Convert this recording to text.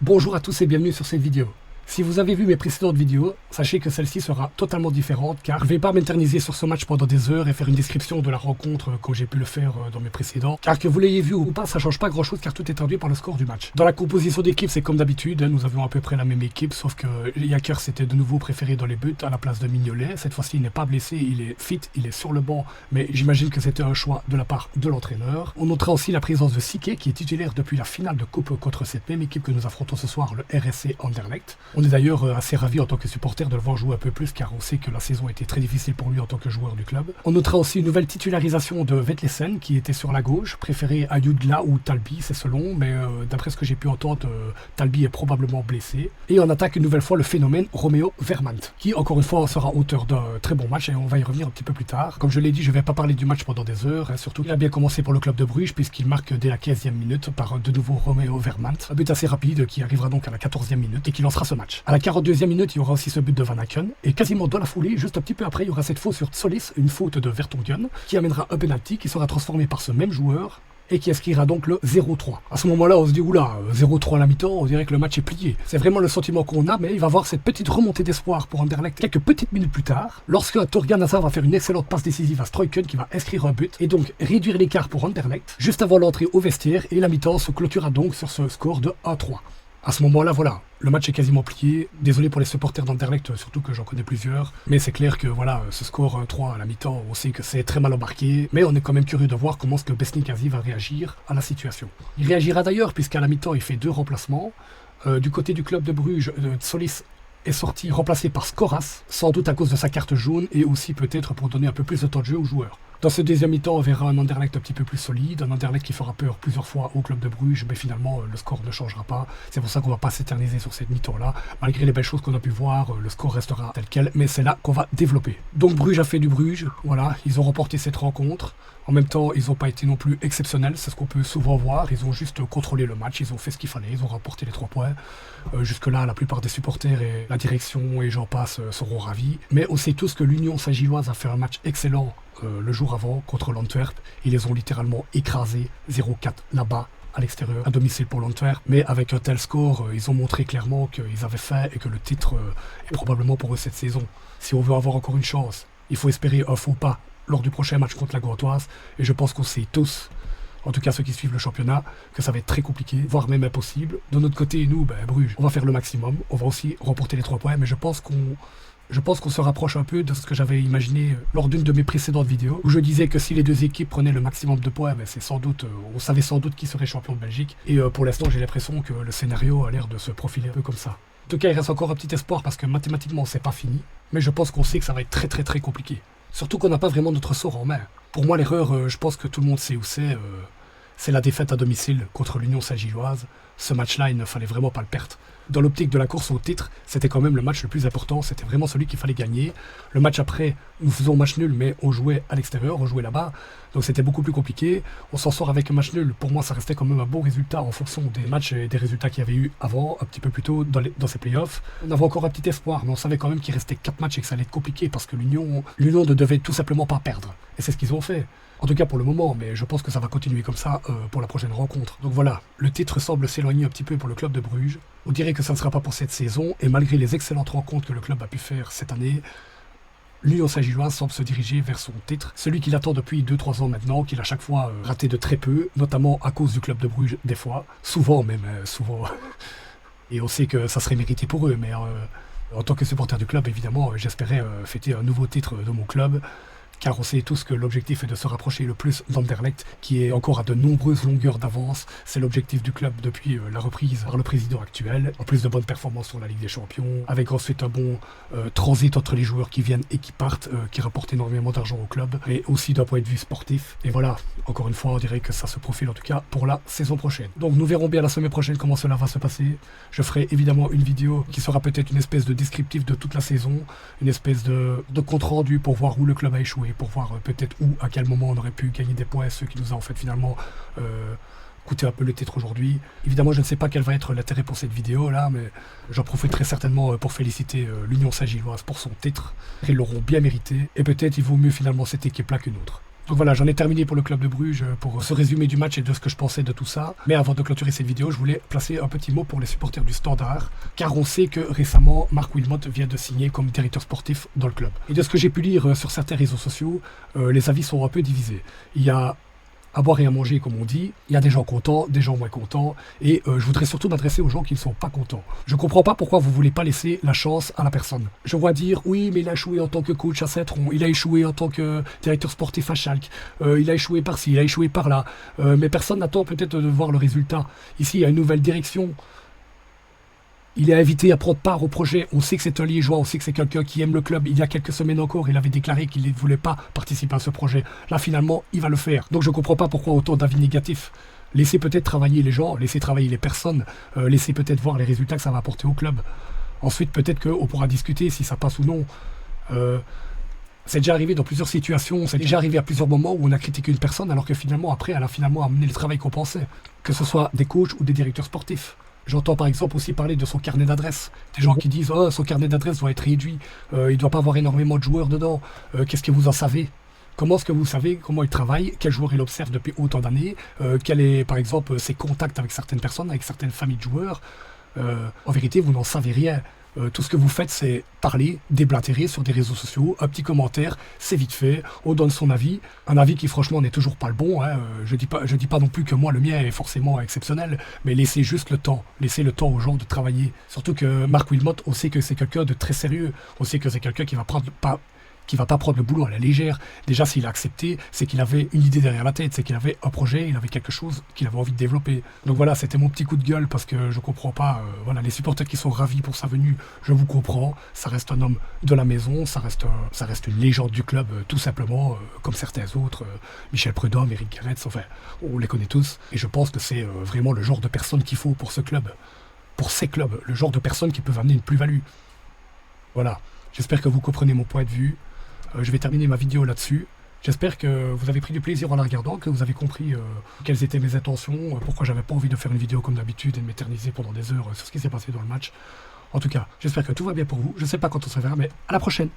Bonjour à tous et bienvenue sur cette vidéo. Si vous avez vu mes précédentes vidéos, sachez que celle-ci sera totalement différente car je ne vais pas m'éterniser sur ce match pendant des heures et faire une description de la rencontre comme j'ai pu le faire dans mes précédents. Car que vous l'ayez vu ou pas, ça change pas grand-chose car tout est traduit par le score du match. Dans la composition d'équipe, c'est comme d'habitude, nous avions à peu près la même équipe, sauf que Yaker s'était de nouveau préféré dans les buts à la place de Mignolet. Cette fois-ci, il n'est pas blessé, il est fit, il est sur le banc, mais j'imagine que c'était un choix de la part de l'entraîneur. On notera aussi la présence de Sique qui est titulaire depuis la finale de coupe contre cette même équipe que nous affrontons ce soir, le RSC Anderlecht. On est d'ailleurs assez ravi en tant que supporter de le voir jouer un peu plus car on sait que la saison a été très difficile pour lui en tant que joueur du club. On notera aussi une nouvelle titularisation de Vetlesen qui était sur la gauche, préféré à Yudla ou Talbi, c'est selon, mais d'après ce que j'ai pu entendre, Talbi est probablement blessé. Et on attaque une nouvelle fois le phénomène Romeo Vermaat, qui encore une fois sera auteur d'un très bon match et on va y revenir un petit peu plus tard. Comme je l'ai dit, je ne vais pas parler du match pendant des heures, surtout qu'il a bien commencé pour le club de Bruges puisqu'il marque dès la 15e minute par de nouveau Romeo Vermaat. Un but assez rapide qui arrivera donc à la 14e minute et qui lancera ce match. À la 42e minute, il y aura aussi ce but de Van Aken. Et quasiment dans la foulée, juste un petit peu après, il y aura cette faute sur Solis, une faute de Vertonghen, qui amènera un penalty qui sera transformé par ce même joueur et qui inscrira donc le 0-3. À ce moment-là, on se dit, oula, 0-3 à la mi-temps, on dirait que le match est plié. C'est vraiment le sentiment qu'on a, mais il va avoir cette petite remontée d'espoir pour Anderlecht quelques petites minutes plus tard, lorsque Torgan Hazard va faire une excellente passe décisive à Struycken qui va inscrire un but, et donc réduire l'écart pour Anderlecht, juste avant l'entrée au vestiaire, et la mi-temps se clôturera donc sur ce score de 1-3. À ce moment-là, voilà, le match est quasiment plié. Désolé pour les supporters d'Anderlecht, surtout que j'en connais plusieurs. Mais c'est clair que voilà, ce score 1-3 à la mi-temps, on sait que c'est très mal embarqué. Mais on est quand même curieux de voir comment ce que Besnik-Azi va réagir à la situation. Il réagira d'ailleurs, puisqu'à la mi-temps, il fait 2 remplacements. Du côté du club de Bruges, Solis est sorti remplacé par Skoras, sans doute à cause de sa carte jaune et aussi peut-être pour donner un peu plus de temps de jeu aux joueurs. Dans ce deuxième mi-temps, on verra un Anderlecht un petit peu plus solide, un Anderlecht qui fera peur plusieurs fois au club de Bruges, mais finalement le score ne changera pas. C'est pour ça qu'on ne va pas s'éterniser sur cette mi-temps-là. Malgré les belles choses qu'on a pu voir, le score restera tel quel, mais c'est là qu'on va développer. Donc Bruges a fait du Bruges, voilà, ils ont remporté cette rencontre. En même temps, ils n'ont pas été non plus exceptionnels, c'est ce qu'on peut souvent voir. Ils ont juste contrôlé le match, ils ont fait ce qu'il fallait, ils ont rapporté les 3 points. Jusque-là, la plupart des supporters et la direction et j'en passe seront ravis. Mais on sait tous que l'Union Saint-Gilloise a fait un match excellent le jour avant contre l'Antwerp. Ils les ont littéralement écrasés 0-4 là-bas à l'extérieur, à domicile pour l'Antwerp. Mais avec un tel score, ils ont montré clairement qu'ils avaient faim et que le titre est probablement pour eux cette saison. Si on veut avoir encore une chance, il faut espérer un faux pas lors du prochain match contre la Gantoise. Et je pense qu'on sait tous, en tout cas ceux qui suivent le championnat, que ça va être très compliqué, voire même impossible. De notre côté, nous, Bruges, on va faire le maximum. On va aussi remporter les 3 points, mais je pense qu'on se rapproche un peu de ce que j'avais imaginé lors d'une de mes précédentes vidéos, où je disais que si les deux équipes prenaient le maximum de points, c'est sans doute, on savait sans doute qui serait champion de Belgique. Et pour l'instant, j'ai l'impression que le scénario a l'air de se profiler un peu comme ça. En tout cas, il reste encore un petit espoir parce que mathématiquement, c'est pas fini. Mais je pense qu'on sait que ça va être très très très compliqué. Surtout qu'on n'a pas vraiment notre sort en main. Pour moi, l'erreur, je pense que tout le monde sait où c'est la défaite à domicile contre l'Union Saint-Gilloise. Ce match-là, il ne fallait vraiment pas le perdre. Dans l'optique de la course au titre, c'était quand même le match le plus important, c'était vraiment celui qu'il fallait gagner. Le match après, nous faisons match nul, mais on jouait à l'extérieur, on jouait là-bas, donc c'était beaucoup plus compliqué. On s'en sort avec un match nul, pour moi ça restait quand même un bon résultat en fonction des matchs et des résultats qu'il y avait eu avant, un petit peu plus tôt dans ces playoffs. On avait encore un petit espoir, mais on savait quand même qu'il restait 4 matchs et que ça allait être compliqué parce que l'Union ne devait tout simplement pas perdre. Et c'est ce qu'ils ont fait. En tout cas pour le moment, mais je pense que ça va continuer comme ça pour la prochaine rencontre. Donc voilà, le titre semble s'éloigner un petit peu pour le club de Bruges. On dirait que ça ne sera pas pour cette saison, et malgré les excellentes rencontres que le club a pu faire cette année, l'Union Saint-Gilloise semble se diriger vers son titre, celui qu'il attend depuis 2-3 ans maintenant, qu'il a chaque fois raté de très peu, notamment à cause du club de Bruges des fois, souvent même, souvent. Et on sait que ça serait mérité pour eux, mais en tant que supporter du club, évidemment, j'espérais fêter un nouveau titre de mon club. Car on sait tous que l'objectif est de se rapprocher le plus d'Anderlecht, qui est encore à de nombreuses longueurs d'avance. C'est l'objectif du club depuis la reprise par le président actuel. En plus de bonnes performances sur la Ligue des Champions, avec ensuite un bon transit entre les joueurs qui viennent et qui partent, qui rapportent énormément d'argent au club, mais aussi d'un point de vue sportif. Et voilà, encore une fois, on dirait que ça se profile en tout cas pour la saison prochaine. Donc nous verrons bien la semaine prochaine comment cela va se passer. Je ferai évidemment une vidéo qui sera peut-être une espèce de descriptif de toute la saison, une espèce de compte rendu pour voir où le club a échoué, pour voir peut-être où, à quel moment on aurait pu gagner des points, ce qui nous a en fait finalement coûté un peu le titre aujourd'hui. Évidemment, je ne sais pas quel va être l'intérêt pour cette vidéo là, mais j'en profiterai certainement pour féliciter l'Union Saint-Gilloise pour son titre. Ils l'auront bien mérité, et peut-être il vaut mieux finalement cette équipe là qu'une autre. Donc voilà, j'en ai terminé pour le club de Bruges, pour ce résumé du match et de ce que je pensais de tout ça. Mais avant de clôturer cette vidéo, je voulais placer un petit mot pour les supporters du Standard, car on sait que récemment, Marc Wilmot vient de signer comme directeur sportif dans le club. Et de ce que j'ai pu lire sur certains réseaux sociaux, les avis sont un peu divisés. Il y a à boire et à manger, comme on dit. Il y a des gens contents, des gens moins contents. Et je voudrais surtout m'adresser aux gens qui ne sont pas contents. Je ne comprends pas pourquoi vous ne voulez pas laisser la chance à la personne. Je vois dire, oui, mais il a échoué en tant que coach à Saint-Tron, il a échoué en tant que directeur sportif à Schalke, il a échoué par-ci, il a échoué par-là. Mais personne n'attend peut-être de voir le résultat. Ici, il y a une nouvelle direction. Il est invité à prendre part au projet. On sait que c'est un Liégeois, on sait que c'est quelqu'un qui aime le club. Il y a quelques semaines encore, il avait déclaré qu'il ne voulait pas participer à ce projet. Là, finalement, il va le faire. Donc, je ne comprends pas pourquoi autant d'avis négatifs. Laissez peut-être travailler les gens, laissez travailler les personnes, laissez peut-être voir les résultats que ça va apporter au club. Ensuite, peut-être qu'on pourra discuter si ça passe ou non. C'est déjà arrivé dans plusieurs situations, c'est déjà arrivé à plusieurs moments où on a critiqué une personne alors que finalement, après, elle a finalement amené le travail qu'on pensait. Que ce soit des coachs ou des directeurs sportifs. J'entends par exemple aussi parler de son carnet d'adresses. Des gens qui disent « Oh, son carnet d'adresses doit être réduit, il ne doit pas avoir énormément de joueurs dedans. Qu'est-ce que vous en savez ?» Comment est-ce que vous savez comment il travaille, quel joueur il observe depuis autant d'années, quel est par exemple ses contacts avec certaines personnes, avec certaines familles de joueurs. En vérité, vous n'en savez rien. Tout ce que vous faites, c'est parler, déblatérer sur des réseaux sociaux, un petit commentaire, c'est vite fait, on donne son avis, un avis qui franchement n'est toujours pas le bon, hein. Je dis pas non plus que moi le mien est forcément exceptionnel, mais laissez juste le temps, laissez le temps aux gens de travailler. Surtout que Marc Wilmot, on sait que c'est quelqu'un de très sérieux, on sait que c'est quelqu'un qui va pas prendre le boulot à la légère. Déjà, s'il a accepté, c'est qu'il avait une idée derrière la tête, c'est qu'il avait un projet, il avait quelque chose qu'il avait envie de développer. Donc voilà, c'était mon petit coup de gueule parce que je comprends pas. Voilà, les supporters qui sont ravis pour sa venue, je vous comprends. Ça reste un homme de la maison, ça reste une légende du club, tout simplement, comme certains autres. Michel Prudhomme, Eric Gerets, enfin, on les connaît tous. Et je pense que c'est vraiment le genre de personne qu'il faut pour ce club, pour ces clubs, le genre de personnes qui peuvent amener une plus-value. Voilà. J'espère que vous comprenez mon point de vue. Je vais terminer ma vidéo là-dessus. J'espère que vous avez pris du plaisir en la regardant, que vous avez compris quelles étaient mes intentions, pourquoi j'avais pas envie de faire une vidéo comme d'habitude et de m'éterniser pendant des heures sur ce qui s'est passé dans le match. En tout cas, j'espère que tout va bien pour vous. Je ne sais pas quand on se reverra, mais à la prochaine.